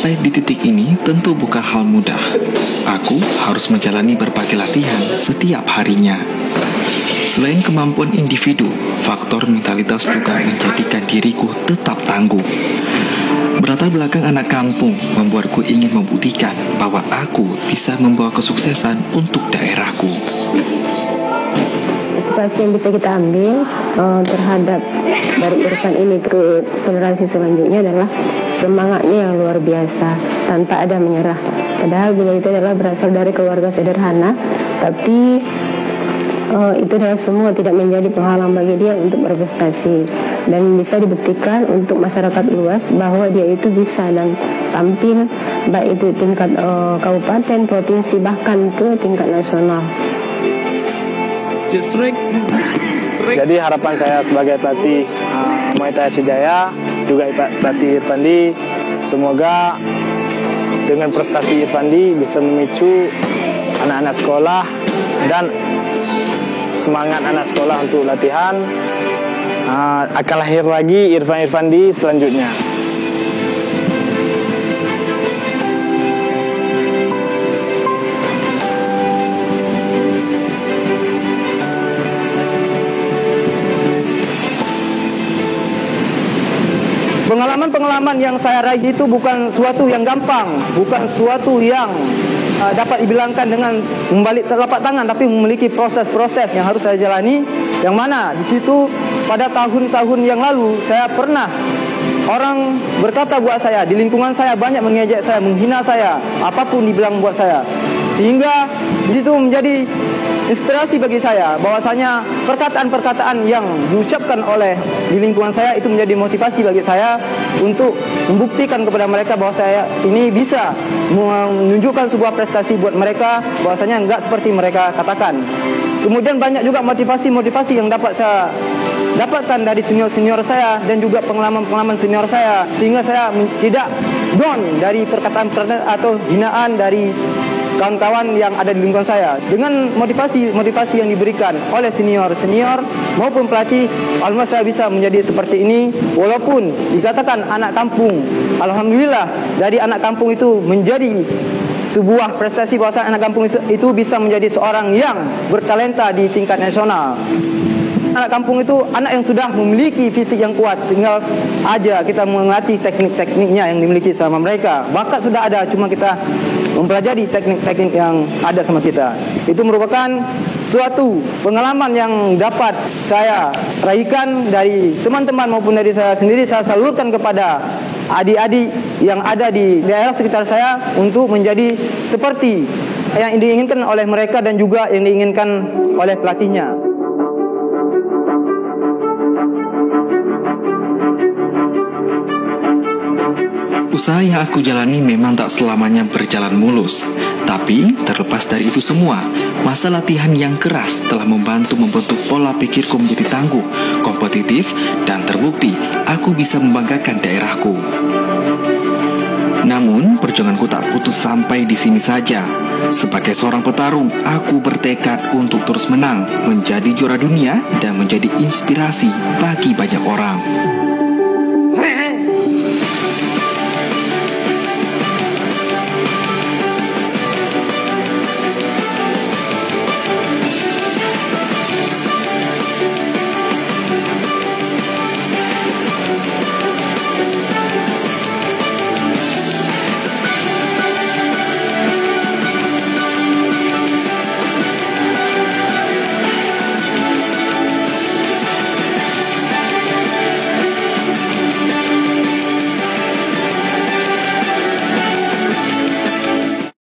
Sampai di titik ini tentu bukan hal mudah. Aku harus menjalani berbagai latihan setiap harinya. Selain kemampuan individu, faktor mentalitas juga menjadikan diriku tetap tangguh. Berlatar belakang anak kampung membuatku ingin membuktikan bahwa aku bisa membawa kesuksesan untuk daerahku. Inspirasi yang bisa kita ambil terhadap dari urusan ini ke generasi selanjutnya adalah semangatnya yang luar biasa tanpa ada menyerah. Padahal beliau itu adalah berasal dari keluarga sederhana, tapi itu adalah semua tidak menjadi penghalang bagi dia untuk berprestasi, dan bisa dibuktikan untuk masyarakat luas bahwa dia itu bisa dan tampil baik itu tingkat kabupaten, provinsi, bahkan ke tingkat nasional. Jadi harapan saya sebagai pelatih Muay Thai Aceh Jaya, juga pelatih Irfandi, semoga dengan prestasi Irfandi bisa memicu anak-anak sekolah dan semangat anak sekolah untuk latihan, akan lahir lagi Irfan Irfandi selanjutnya. Pengalaman-pengalaman yang saya raih itu bukan suatu yang gampang, bukan suatu yang dapat dibilangkan dengan membalik telapak tangan, tapi memiliki proses-proses yang harus saya jalani, yang mana di situ pada tahun-tahun yang lalu saya pernah orang berkata buat saya, di lingkungan saya banyak mengejek saya, menghina saya, apapun dibilang buat saya, sehingga di situ menjadi inspirasi bagi saya bahwasanya perkataan-perkataan yang diucapkan oleh di lingkungan saya itu menjadi motivasi bagi saya untuk membuktikan kepada mereka bahwa saya ini bisa menunjukkan sebuah prestasi buat mereka, bahwasanya enggak seperti mereka katakan. Kemudian banyak juga motivasi-motivasi yang dapat saya dapatkan dari senior-senior saya dan juga pengalaman-pengalaman senior saya, sehingga saya tidak down dari perkataan-perkataan atau hinaan dari kawan-kawan yang ada di lingkungan saya. Dengan motivasi yang diberikan oleh senior-senior maupun pelatih, alhamdulillah saya bisa menjadi seperti ini. Walaupun dikatakan anak kampung, alhamdulillah dari anak kampung itu menjadi sebuah prestasi, bahwa anak kampung itu bisa menjadi seorang yang bertalenta di tingkat nasional. Anak kampung itu anak yang sudah memiliki fisik yang kuat, tinggal aja kita mengelatih teknik-tekniknya yang dimiliki sama mereka. Bakat sudah ada, cuma kita mempelajari teknik-teknik yang ada sama kita. Itu merupakan suatu pengalaman yang dapat saya raihkan dari teman-teman maupun dari saya sendiri. Saya salurkan kepada adik-adik yang ada di daerah sekitar saya untuk menjadi seperti yang diinginkan oleh mereka dan juga yang diinginkan oleh pelatihnya. Usaha yang aku jalani memang tak selamanya berjalan mulus. Tapi terlepas dari itu semua, masa latihan yang keras telah membantu membentuk pola pikirku menjadi tangguh, kompetitif, dan terbukti aku bisa membanggakan daerahku. Namun, perjuanganku tak putus sampai di sini saja. Sebagai seorang petarung, aku bertekad untuk terus menang, menjadi juara dunia, dan menjadi inspirasi bagi banyak orang.